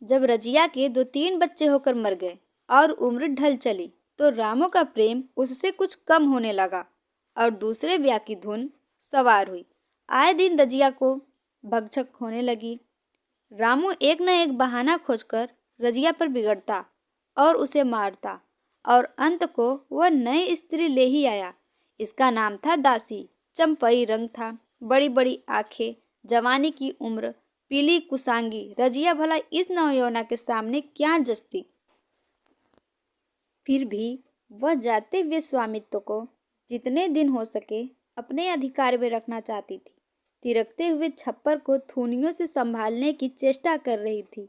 जब रजिया के 2-3 बच्चे होकर मर गए और उम्र ढल चली तो रामू का प्रेम उससे कुछ कम होने लगा और दूसरे ब्याह की धुन सवार हुई। आए दिन रजिया को भगझक होने लगी। रामू एक न एक बहाना खोजकर रजिया पर बिगड़ता और उसे मारता और अंत को वह नई स्त्री ले ही आया। इसका नाम था दासी। चंपई रंग था, बड़ी बड़ी आंखें, जवानी की उम्र, पीली कुसांगी। रजिया भला इस नवयौवना के सामने क्या जचती। फिर भी वह जाते हुए स्वामित्व को जितने दिन हो सके अपने अधिकार में रखना चाहती थी। तिरकते हुए छप्पर को थूनियों से संभालने की चेष्टा कर रही थी।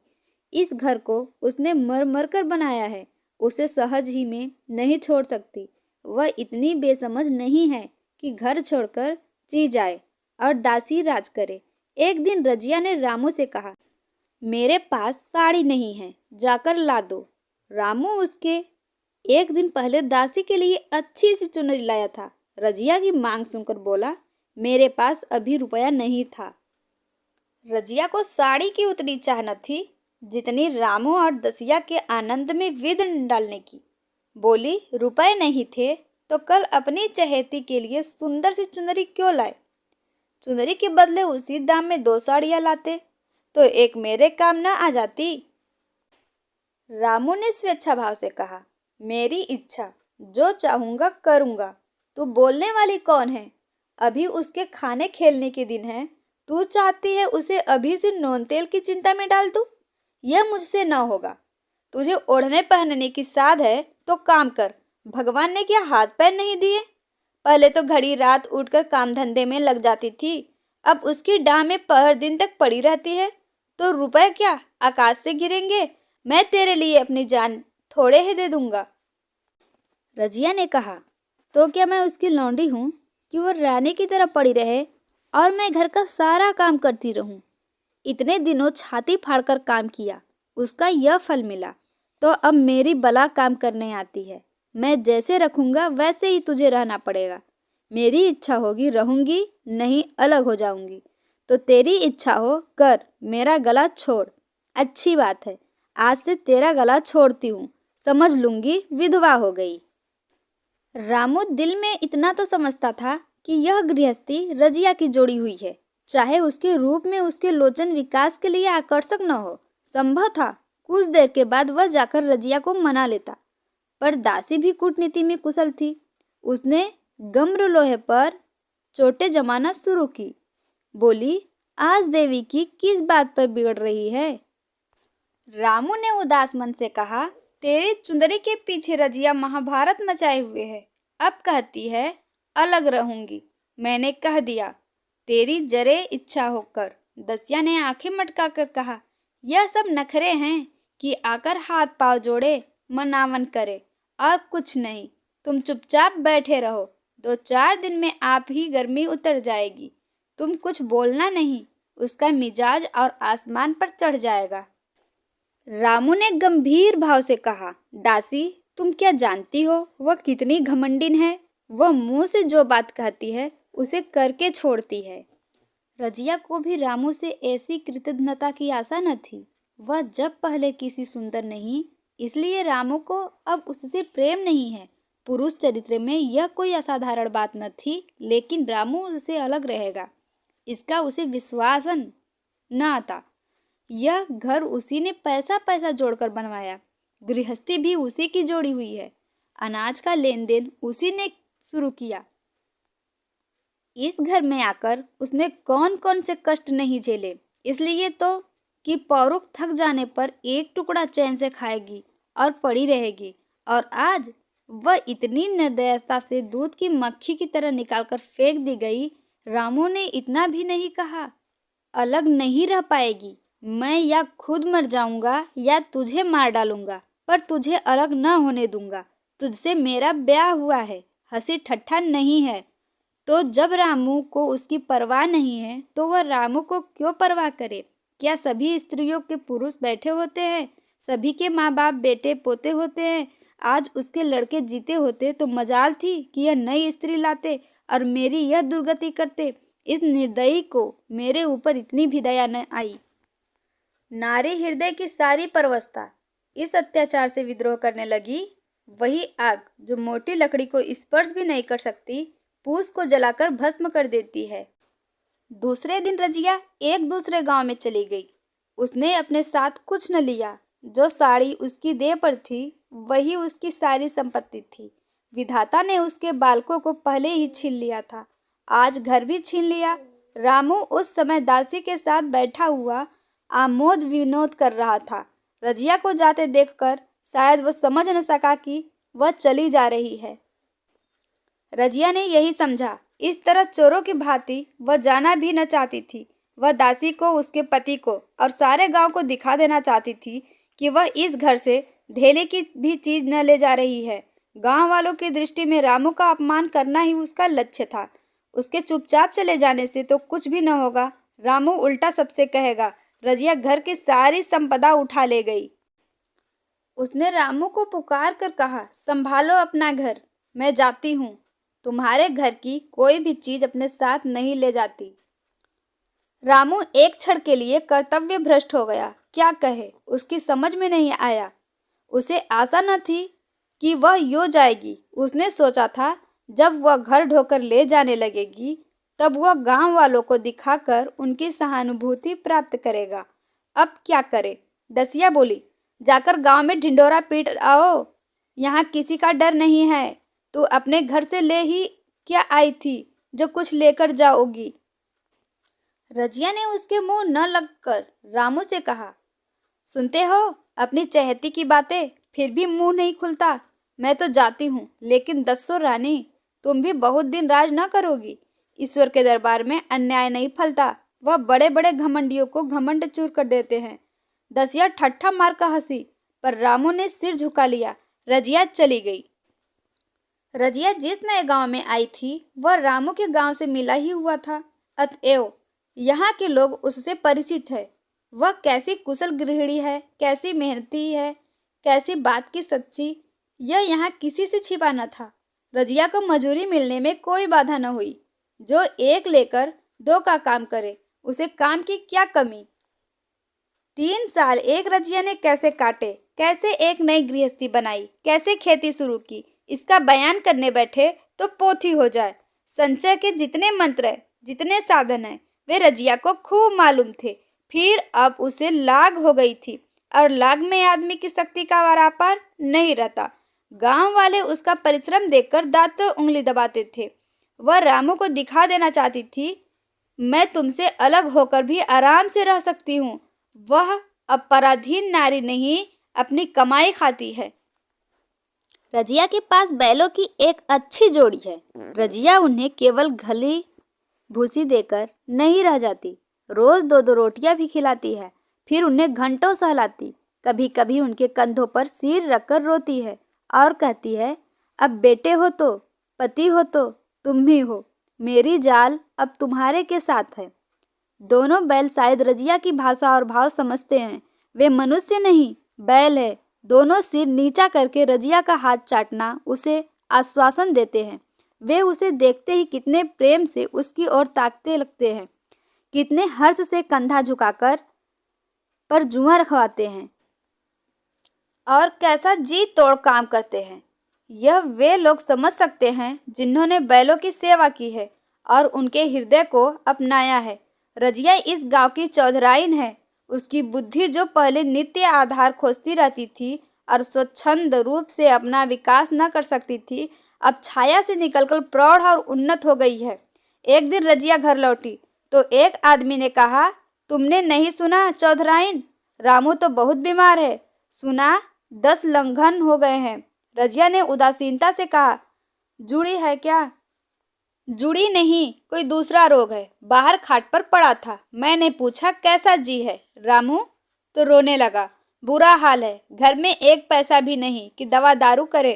इस घर को उसने मर मर कर बनाया है, उसे सहज ही में नहीं छोड़ सकती। वह इतनी बेसमझ नहीं है कि घर छोड़कर जी जाए और दासी राज करे। एक दिन रजिया ने रामू से कहा, मेरे पास साड़ी नहीं है, जाकर ला दो। रामू उसके एक दिन पहले दासी के लिए अच्छी सी चुनरी लाया था। रजिया की मांग सुनकर बोला, मेरे पास अभी रुपया नहीं था। रजिया को साड़ी की उतनी चाह न थी जितनी रामू और दसिया के आनंद में विघ्न डालने की। बोली, रुपए नहीं थे तो कल अपनी चहेती के लिए सुंदर सी चुनरी क्यों लाए? चुनरी के बदले उसी दाम में 2 साड़ियां लाते तो एक मेरे काम न आ जाती। रामू ने स्वेच्छा भाव से कहा, मेरी इच्छा, जो चाहूंगा करूंगा। तू बोलने वाली कौन है? अभी उसके खाने खेलने के दिन है। तू चाहती है उसे अभी से नोन तेल की चिंता में डाल दूं? यह मुझसे न होगा। तुझे ओढ़ने पहनने की साध है तो काम कर। भगवान ने क्या हाथ पैर नहीं दिए? पहले तो घड़ी रात उठकर काम धंधे में लग जाती थी, अब उसकी डाह में पहर दिन तक पड़ी रहती है। तो रुपए क्या आकाश से गिरेंगे? मैं तेरे लिए अपनी जान थोड़े ही दे दूंगा। रजिया ने कहा, तो क्या मैं उसकी लौंडी हूँ कि वो रानी की तरह पड़ी रहे और मैं घर का सारा काम करती रहूं? इतने दिनों छाती फाड़कर काम किया, उसका यह फल मिला, तो अब मेरी बला काम करने आती है। मैं जैसे रखूंगा वैसे ही तुझे रहना पड़ेगा। मेरी इच्छा होगी रहूंगी, नहीं अलग हो जाऊंगी। तो तेरी इच्छा हो कर, मेरा गला छोड़। अच्छी बात है, आज से तेरा गला छोड़ती हूँ, समझ लूंगी विधवा हो गई। रामू दिल में इतना तो समझता था कि यह गृहस्थी रजिया की जोड़ी हुई है, चाहे उसके रूप में उसके लोचन विकास के लिए आकर्षक न हो। संभव था कुछ देर के बाद वह जाकर रजिया को मना लेता, पर दासी भी कूटनीति में कुशल थी। उसने गम्र लोहे पर चोटें जमाना शुरू की। बोली, आज देवी की किस बात पर बिगड़ रही है? रामू ने उदास मन से कहा, तेरी चुंदरी के पीछे रजिया महाभारत मचाए हुए है। अब कहती है अलग रहूंगी। मैंने कह दिया, तेरी जरे इच्छा होकर। दसिया ने आंखें मटका कर कहा, यह सब नखरे हैं कि आकर हाथ पांव जोड़े मनावन करे और कुछ नहीं। तुम चुपचाप बैठे रहो, 2-4 दिन में आप ही गर्मी उतर जाएगी। तुम कुछ बोलना नहीं, उसका मिजाज और आसमान पर चढ़ जाएगा। रामू ने गंभीर भाव से कहा, दासी तुम क्या जानती हो वह कितनी घमंडिन है? वह मुंह से जो बात कहती है उसे करके छोड़ती है। रजिया को भी रामू से ऐसी कृतज्ञता की आशा न थी। वह जब पहले किसी सुंदर नहीं, इसलिए रामू को अब उससे प्रेम नहीं है। पुरुष चरित्र में यह कोई असाधारण बात न थी, लेकिन रामू उससे अलग रहेगा, इसका उसे विश्वास न आता। यह घर उसी ने पैसा पैसा जोड़कर बनवाया, गृहस्थी भी उसी की जोड़ी हुई है, अनाज का लेन देन उसी ने शुरू किया। इस घर में आकर उसने कौन कौन से कष्ट नहीं झेले, इसलिए तो कि पौरुख थक जाने पर एक टुकड़ा चैन से खाएगी और पड़ी रहेगी। और आज वह इतनी निर्दयता से दूध की मक्खी की तरह निकालकर फेंक दी गई। रामू ने इतना भी नहीं कहा, अलग नहीं रह पाएगी। मैं या खुद मर जाऊंगा या तुझे मार डालूंगा, पर तुझे अलग न होने दूंगा। तुझसे मेरा ब्याह हुआ है, हंसी ठट्ठा नहीं है। तो जब रामू को उसकी परवाह नहीं है तो वह रामू को क्यों परवाह करे? क्या सभी स्त्रियों के पुरुष बैठे होते हैं? सभी के माँ बाप बेटे पोते होते हैं? आज उसके लड़के जीते होते तो मजाल थी कि यह नई स्त्री लाते और मेरी यह दुर्गति करते। इस निर्दयी को मेरे ऊपर इतनी भी दया न आई। नारी हृदय की सारी परवस्था इस अत्याचार से विद्रोह करने लगी। वही आग जो मोटी लकड़ी को स्पर्श भी नहीं कर सकती, पूस को जलाकर भस्म कर देती है। दूसरे दिन रजिया एक दूसरे गांव में चली गई। उसने अपने साथ कुछ न लिया। जो साड़ी उसकी देह पर थी वही उसकी सारी संपत्ति थी। विधाता ने उसके बालकों को पहले ही छीन लिया था, आज घर भी छीन लिया। रामू उस समय दासी के साथ बैठा हुआ आमोद विनोद कर रहा था। रजिया को जाते देखकर शायद वह समझ न सका कि वह चली जा रही है। रजिया ने यही समझा। इस तरह चोरों की भांति वह जाना भी न चाहती थी। वह दासी को, उसके पति को और सारे गांव को दिखा देना चाहती थी कि वह इस घर से धेले की भी चीज न ले जा रही है। गांव वालों की दृष्टि में रामू का अपमान करना ही उसका लक्ष्य था। उसके चुपचाप चले जाने से तो कुछ भी न होगा। रामू उल्टा सबसे कहेगा। रजिया घर की सारी संपदा उठा ले गई। उसने रामू को पुकार कर कहा, संभालो अपना घर, मैं जाती हूँ। तुम्हारे घर की कोई भी चीज अपने साथ नहीं ले जाती। रामू एक क्षण के लिए कर्तव्य भ्रष्ट हो गया। क्या कहे, उसकी समझ में नहीं आया। उसे आशा न थी कि वह यूं जाएगी। उसने सोचा था जब वह घर ढोकर ले जाने लगेगी तब वह गांव वालों को दिखाकर उनकी सहानुभूति प्राप्त करेगा। अब क्या करे। दसिया बोली, जाकर गांव में ढिंडोरा पीट आओ, यहाँ किसी का डर नहीं है। तू अपने घर से ले ही क्या आई थी जो कुछ लेकर जाओगी। रजिया ने उसके मुंह न लगकर रामू से कहा, सुनते हो अपनी चहेती की बातें, फिर भी मुंह नहीं खुलता। मैं तो जाती हूँ, लेकिन दस्सो रानी, तुम भी बहुत दिन राज न करोगी। ईश्वर के दरबार में अन्याय नहीं फलता। वह बड़े बड़े घमंडियों को घमंड चूर कर देते हैं। दसिया ठट्ठा मार कर हंसी, पर रामू ने सिर झुका लिया। रजिया चली गई। रजिया जिस नए गांव में आई थी वह रामू के गांव से मिला ही हुआ था, अतएव यहाँ के लोग उससे परिचित है। वह कैसी कुशल गृहिणी है, कैसी मेहनती है, कैसी बात की सच्ची, यह यहाँ किसी से छिपा न था। रजिया को मजूरी मिलने में कोई बाधा न हुई। जो एक लेकर दो का काम करे, उसे काम की क्या कमी। 3 साल एक रजिया ने कैसे काटे, कैसे एक नई गृहस्थी बनाई, कैसे खेती शुरू की, इसका बयान करने बैठे तो पोथी हो जाए। संचय के जितने मंत्र है, जितने साधन है, वे रजिया को खूब मालूम थे। फिर अब उसे लाग हो गई थी, और लाग में आदमी की शक्ति का वारापार नहीं रहता। गांव वाले उसका परिश्रम देखकर दांतों उंगली दबाते थे। वह रामू को दिखा देना चाहती थी, मैं तुमसे अलग होकर भी आराम से रह सकती हूँ। वह अब पराधीन नारी नहीं, अपनी कमाई खाती है। रजिया के पास बैलों की एक अच्छी जोड़ी है। रजिया उन्हें केवल घली भूसी देकर नहीं रह जाती, रोज 2-2 रोटियां भी खिलाती है। फिर उन्हें घंटों सहलाती। कभी कभी उनके कंधों पर सिर रखकर रोती है और कहती है, अब बेटे हो तो, पति हो तो तुम ही हो, मेरी जाल अब तुम्हारे के साथ है। दोनों बैल शायद रजिया की भाषा और भाव समझते हैं। वे मनुष्य नहीं, बैल है। दोनों सिर नीचा करके रजिया का हाथ चाटना उसे आश्वासन देते हैं। वे उसे देखते ही कितने प्रेम से उसकी ओर ताकते लगते हैं, कितने हर्ष से कंधा झुकाकर पर जुआ रखवाते हैं, और कैसा जी तोड़ काम करते हैं। यह वे लोग समझ सकते हैं जिन्होंने बैलों की सेवा की है और उनके हृदय को अपनाया है। रजिया इस गांव की चौधराइन है। उसकी बुद्धि जो पहले नित्य आधार खोजती रहती थी और स्वच्छंद रूप से अपना विकास न कर सकती थी, अब छाया से निकलकर प्रौढ़ और उन्नत हो गई है। एक दिन रजिया घर लौटी तो एक आदमी ने कहा, तुमने नहीं सुना चौधराइन, रामू तो बहुत बीमार है। सुना, 10 लंघन हो गए हैं। रजिया ने उदासीनता से कहा, जुड़ी है क्या? जुड़ी नहीं, कोई दूसरा रोग है। बाहर खाट पर पड़ा था। मैंने पूछा कैसा जी है रामू, तो रोने लगा। बुरा हाल है, घर में 1 पैसा भी नहीं कि दवा दारू करे।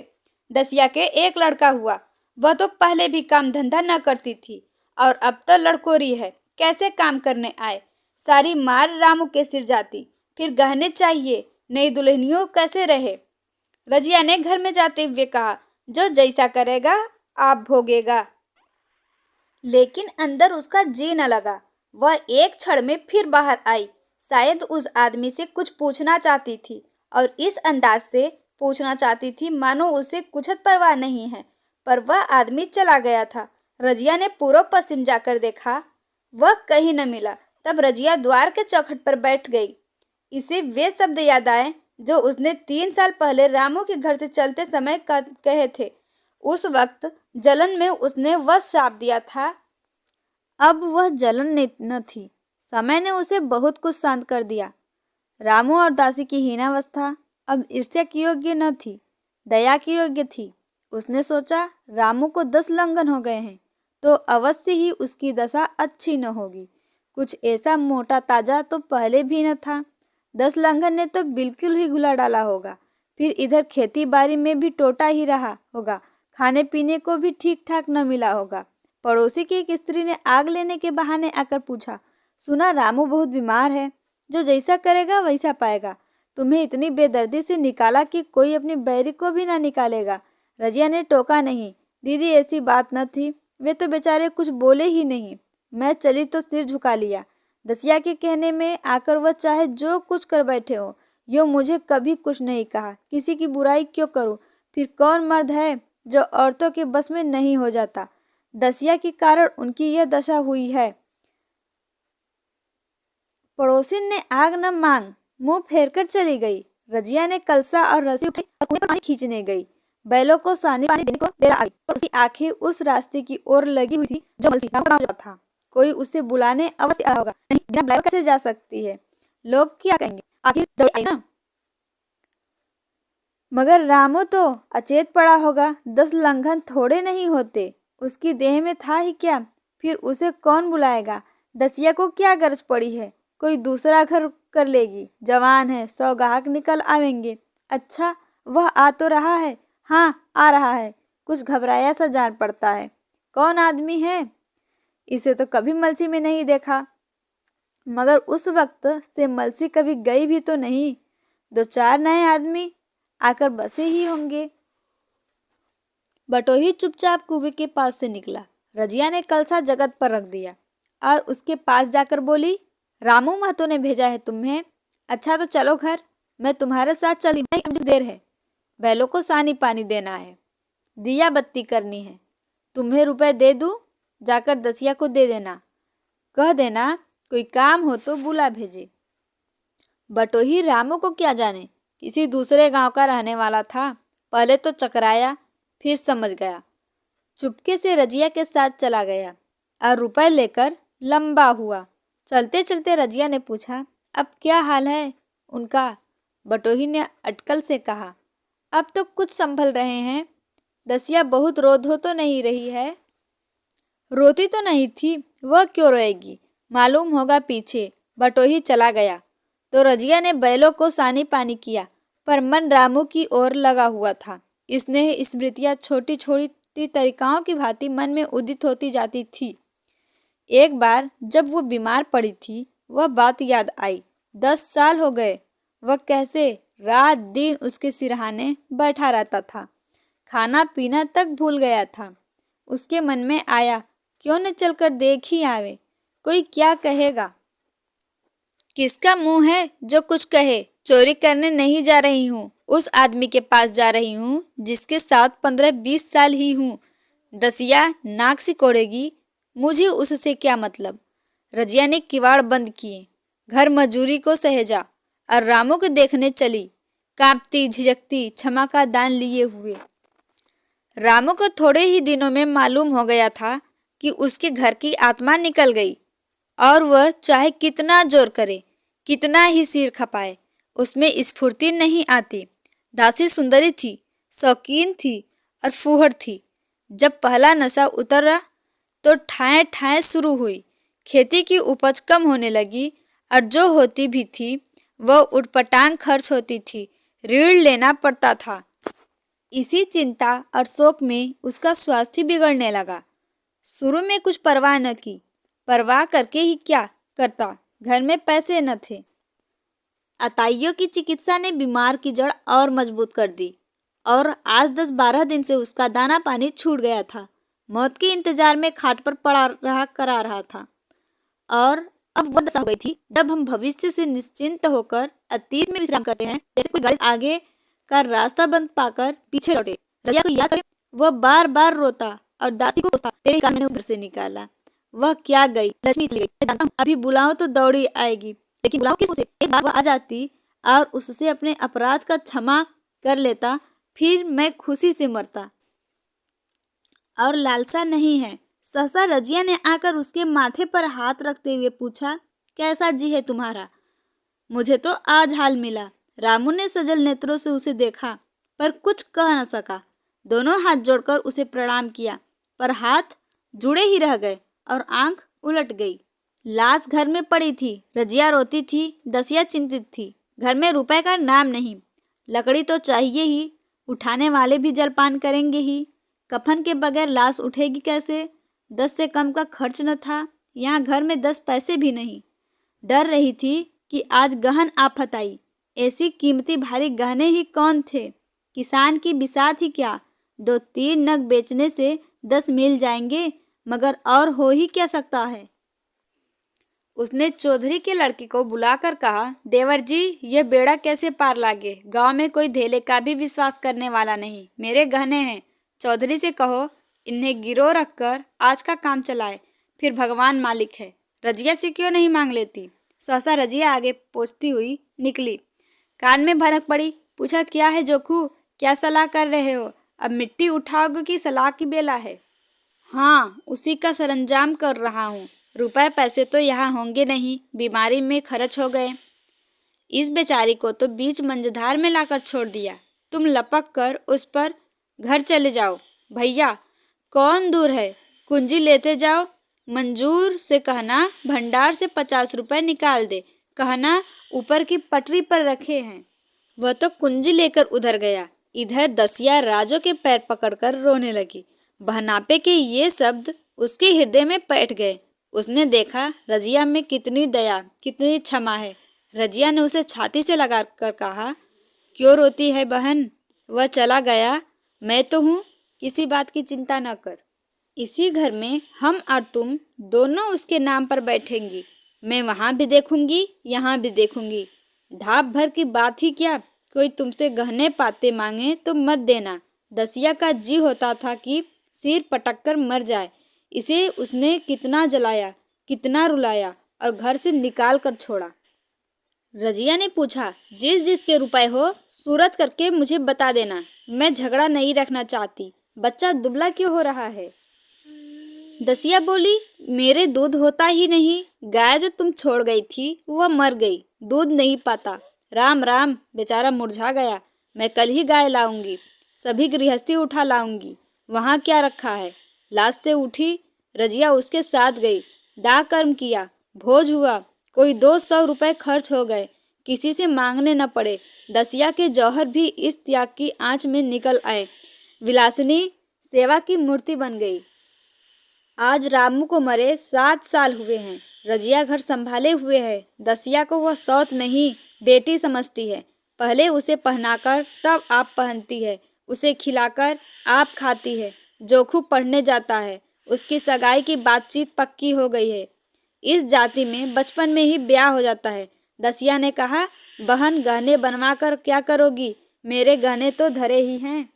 दसिया के एक लड़का हुआ, वह तो पहले भी काम धंधा न करती थी और अब तो लड़कोरी है। कैसे काम करने आए, सारी मार रामू के सिर जाती। फिर गहने चाहिए, नई दुल्हनियों कैसे रहे। रजिया ने घर में जाते हुए कहा, जो जैसा करेगा आप भोगेगा। लेकिन अंदर उसका जी न लगा। वह एक क्षण में फिर बाहर आई। शायद उस आदमी से कुछ पूछना चाहती थी और इस अंदाज से पूछना चाहती थी मानो उसे कुछ परवाह नहीं है। पर वह आदमी चला गया था। रजिया ने पूर्व पश्चिम जाकर देखा, वह कहीं न मिला। तब रजिया द्वार के चौखट पर बैठ गई। इसे वे शब्द याद आए जो उसने 3 साल पहले रामू के घर से चलते समय कहे थे। उस वक्त जलन में उसने वह श्राप दिया था। अब वह जलन न थी, समय ने उसे बहुत कुछ शांत कर दिया। रामू और दासी की हीनावस्था अब ईर्ष्या की योग्य न थी, दया की योग्य थी। उसने सोचा, रामू को 10 लंघन हो गए हैं तो अवश्य ही उसकी दशा अच्छी न होगी। कुछ ऐसा मोटा ताजा तो पहले भी न था। 10 लंघन ने तो बिल्कुल ही घुला डाला होगा। फिर इधर खेती बाड़ी में भी टोटा ही रहा होगा, खाने पीने को भी ठीक ठाक न मिला होगा। पड़ोसी की एक स्त्री ने आग लेने के बहाने आकर पूछा, सुना रामू बहुत बीमार है, जो जैसा करेगा वैसा पाएगा। तुम्हें इतनी बेदर्दी से निकाला कि कोई अपनी बैरी को भी ना निकालेगा। रजिया ने टोका नहीं, दीदी ऐसी बात न थी, वे तो बेचारे कुछ बोले ही नहीं। मैं चली तो सिर झुका लिया। दसिया के कहने में आकर वह चाहे जो कुछ कर बैठे हो, यो मुझे कभी कुछ नहीं कहा। किसी की बुराई क्यों करूं? फिर कौन मर्द है जो औरतों के बस में नहीं हो जाता? दसिया के कारण उनकी यह दशा हुई है। पड़ोसिन ने आग न मांग मुंह फेरकर चली गई। रजिया ने कलसा और रस्सी उठाई और कुएं पर पानी खींचने गई। बैलों को सानी पानी देने को बेरा आई और उसकी आंखें उस रास्ते की ओर लगी हुई थी जो मलसी गांव का गांव था। कोई उसे बुलाने अवश्य आ रहा होगा। नहीं, बिना बुलाए कैसे जा सकती है? लोग क्या कहेंगे? आखिर दौड़ आई ना। मगर रामू तो अचेत पड़ा होगा। 10 लंघन थोड़े नहीं होते। उसकी देह में था ही क्या? फिर उसे कौन बुलाएगा? दसिया को क्या गरज पड़ी है? कोई दूसरा घर कर लेगी। जवान है, 100 गाहक निकल आवेंगे। अच्छा, वह आ तो रहा है। हाँ, आ रहा है। कुछ घबराया सा जान पड़ता है। कौन आदमी है? इसे तो कभी मलसी में नहीं देखा। मगर उस वक्त से मलसी कभी गई भी तो नहीं। 2-4 नए आदमी आकर बसे ही होंगे। बटोही चुपचाप कुएं के पास से निकला। रजिया ने कलसा जगत पर रख दिया और उसके पास जाकर बोली, रामू महतो ने भेजा है तुम्हें? अच्छा तो चलो घर, मैं तुम्हारे साथ चली। नहीं, मुझे देर है। बैलों को सानी पानी देना है, दिया बत्ती करनी है। तुम्हें रुपए दे दूं? जाकर दसिया को दे देना। कह देना कोई काम हो तो बुला भेजे। बटोही रामू को क्या जाने, किसी दूसरे गांव का रहने वाला था। पहले तो चकराया, फिर समझ गया। चुपके से रजिया के साथ चला गया और रुपए लेकर लंबा हुआ। चलते चलते रजिया ने पूछा, अब क्या हाल है उनका? बटोही ने अटकल से कहा, अब तो कुछ संभल रहे हैं। दसिया बहुत रो धो तो नहीं रही है? रोती तो नहीं थी, वह क्यों रोएगी? मालूम होगा पीछे। बटोही चला गया तो रजिया ने बैलों को सानी पानी किया, पर मन रामू की ओर लगा हुआ था। स्नेह स्मृतियां छोटी छोटी तरीकाओं की भांति मन में उदित होती जाती थी। एक बार जब वो बीमार पड़ी थी, वह बात याद आई। 10 साल हो गए, वह कैसे रात दिन उसके सिरहाने बैठा रहता था। खाना पीना तक भूल गया था। उसके मन में आया, क्यों न चलकर देख ही आवे। कोई क्या कहेगा? किसका मुंह है जो कुछ कहे? चोरी करने नहीं जा रही हूँ, उस आदमी के पास जा रही हूँ जिसके साथ 15-20 साल ही हूँ। दसिया नाक सिकोड़ेगी, मुझे उससे क्या मतलब? रजिया ने किवाड़ बंद किए, घर मजूरी को सहेजा और रामू को देखने चली, कांपती झिझकती, क्षमा का दान लिए हुए। रामू को थोड़े ही दिनों में मालूम हो गया था कि उसके घर की आत्मा निकल गई और वह चाहे कितना जोर करे, कितना ही सिर खपाए, उसमें स्फूर्ति नहीं आती। दासी सुंदरी थी, शौकीन थी और फूहड़ थी। जब पहला नशा उतरा तो ठाए ठाए शुरू हुई। खेती की उपज कम होने लगी और जो होती भी थी वह उटपटांग खर्च होती थी, ऋण लेना पड़ता था। इसी चिंता और शोक में उसका स्वास्थ्य बिगड़ने लगा। शुरू में कुछ परवाह न की, परवाह करके ही क्या करता, घर में पैसे न थे। अताइयों की चिकित्सा ने बीमार की जड़ और मजबूत कर दी और आज 10-12 दिन से उसका दाना पानी छूट गया था। मौत के इंतजार में खाट पर पड़ा रहा था और अब वह दशा हो गई थी जब हम भविष्य से निश्चिंत होकर अतीत में विश्राम करते हैं, जैसे कोई गाड़ी आगे का रास्ता बंद पाकर पीछे लौटे। रजिया को याद करे वह बार बार रोता और दासी को कोसता, तेरे कारण मैंने उस घर से निकाला। वह क्या गई, लक्ष्मी चली गई। मैं जानता हूँ अभी बुलाऊं तो दौड़ी आएगी, लेकिन बुलाऊं किस उसे? एक बार वह आ जाती और उससे अपने अपराध का क्षमा कर लेता, फिर मैं खुशी से मरता। और लालसा नहीं है। सहसा रजिया ने आकर उसके माथे पर हाथ रखते हुए पूछा, कैसा जी है तुम्हारा? मुझे तो आज हाल मिला। रामू ने सजल नेत्रों से उसे देखा पर कुछ कह न सका। दोनों हाथ जोड़कर उसे प्रणाम किया, पर हाथ जुड़े ही रह गए और आंख उलट गई। लाश घर में पड़ी थी। रजिया रोती थी, दसिया चिंतित थी। घर में रुपए का नाम नहीं। लकड़ी तो चाहिए ही, उठाने वाले भी जलपान करेंगे ही। कफन के बगैर लाश उठेगी कैसे? 10 से कम का खर्च न था। यहाँ घर में 10 पैसे भी नहीं। डर रही थी कि आज गहन आफत आई। ऐसी कीमती भारी गहने ही कौन थे? किसान की बिसात ही क्या? 2-3 नग बेचने से 10 मिल जाएंगे, मगर और हो ही क्या सकता है? उसने चौधरी के लड़के को बुलाकर कहा, देवर जी, ये बेड़ा कैसे पार लागे? गांव में कोई धेले का भी विश्वास करने वाला नहीं। मेरे गहने हैं। चौधरी से कहो इन्हें गिरो रखकर आज का काम चलाए, फिर भगवान मालिक है। रजिया से क्यों नहीं मांग लेती? सहसा रजिया आगे पहुंचती हुई निकली। कान में भनक पड़ी। पूछा, क्या है जोखू, क्या सलाह कर रहे हो? अब मिट्टी उठाओगे कि सलाह की बेला है? हाँ, उसी का सरंजाम कर रहा हूँ। रुपए पैसे तो यहाँ होंगे नहीं, बीमारी में खर्च हो गए। इस बेचारी को तो बीच मंझधार में लाकर छोड़ दिया। तुम लपक कर उस पर घर चले जाओ। भैया, कौन दूर है? कुंजी लेते जाओ। मंजूर से कहना भंडार से 50 रुपए निकाल दे। कहना ऊपर की पटरी पर रखे हैं। वह तो कुंजी लेकर उधर गया। इधर दसिया राजो के पैर पकड़कर रोने लगी। बहनापे के ये शब्द उसके हृदय में बैठ गए। उसने देखा रजिया में कितनी दया, कितनी क्षमा है। रजिया ने उसे छाती से लगाकर कहा, क्यों रोती है बहन? वह चला गया, मैं तो हूँ, किसी बात की चिंता न कर। इसी घर में हम और तुम दोनों उसके नाम पर बैठेंगी। मैं वहाँ भी देखूंगी, यहाँ भी देखूंगी। ढाप भर की बात ही क्या। कोई तुमसे गहने पाते मांगे तो मत देना। दसिया का जी होता था कि सिर पटक कर मर जाए। इसे उसने कितना जलाया, कितना रुलाया और घर से निकाल कर छोड़ा। रजिया ने पूछा, जिस जिसके रुपए हो सूरत करके मुझे बता देना। मैं झगड़ा नहीं रखना चाहती। बच्चा दुबला क्यों हो रहा है? दसिया बोली, मेरे दूध होता ही नहीं। गाय जो तुम छोड़ गई थी वह मर गई, दूध नहीं पाता। राम राम, बेचारा मुरझा गया। मैं कल ही गाय लाऊंगी, सभी गृहस्थी उठा लाऊंगी। वहाँ क्या रखा है? लाश से उठी। रजिया उसके साथ गई। दाह कर्म किया, भोज हुआ, कोई 200 रुपए खर्च हो गए, किसी से मांगने न पड़े। दसिया के जौहर भी इस त्याग की आंच में निकल आए। विलासिनी सेवा की मूर्ति बन गई। आज रामू को मरे 7 साल हुए हैं। रजिया घर संभाले हुए है। दसिया को वह सौत नहीं, बेटी समझती है। पहले उसे पहनाकर तब आप पहनती है, उसे खिलाकर आप खाती है। जोखू पढ़ने जाता है, उसकी सगाई की बातचीत पक्की हो गई है। इस जाति में बचपन में ही ब्याह हो जाता है। दसिया ने कहा, बहन, गहने बनवा कर क्या करोगी? मेरे गहने तो धरे ही हैं।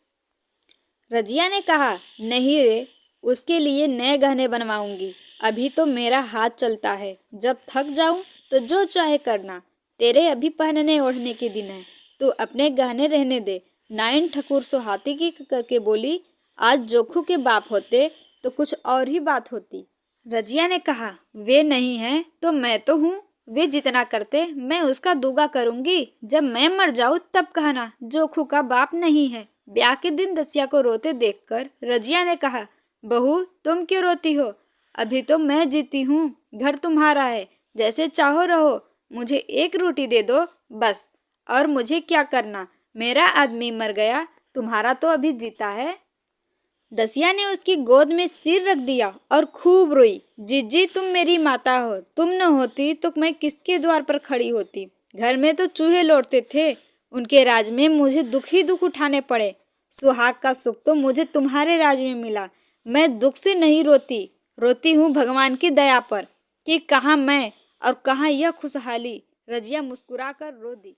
रजिया ने कहा, नहीं रे, उसके लिए नए गहने बनवाऊंगी। अभी तो मेरा हाथ चलता है, जब थक जाऊं तो जो चाहे करना। तेरे अभी पहनने ओढ़ने के दिन है, तू अपने गहने रहने दे। नाइन ठकुर सुहाती की करके बोली, आज जोखू के बाप होते तो कुछ और ही बात होती। रजिया ने कहा, वे नहीं हैं तो मैं तो हूँ। वे जितना करते मैं उसका दुगा करूंगी। जब मैं मर जाऊँ तब कहना जोखू का बाप नहीं है। ब्याह के दिन दसिया को रोते देखकर रजिया ने कहा, बहू, तुम क्यों रोती हो? अभी तो मैं जीती हूँ, घर तुम्हारा है, जैसे चाहो रहो। मुझे एक रोटी दे दो बस, और मुझे क्या करना? मेरा आदमी मर गया, तुम्हारा तो अभी जीता है। दसिया ने उसकी गोद में सिर रख दिया और खूब रोई। जीजी, तुम मेरी माता हो, तुम न होती तो मैं किसके द्वार पर खड़ी होती? घर में तो चूहे लौटते थे, उनके राज में मुझे दुख ही दुख उठाने पड़े। सुहाग का सुख तो मुझे तुम्हारे राज में मिला। मैं दुख से नहीं रोती, रोती हूँ भगवान की दया पर कि कहाँ मैं और कहाँ यह खुशहाली। रजिया मुस्कुराकर रो दी।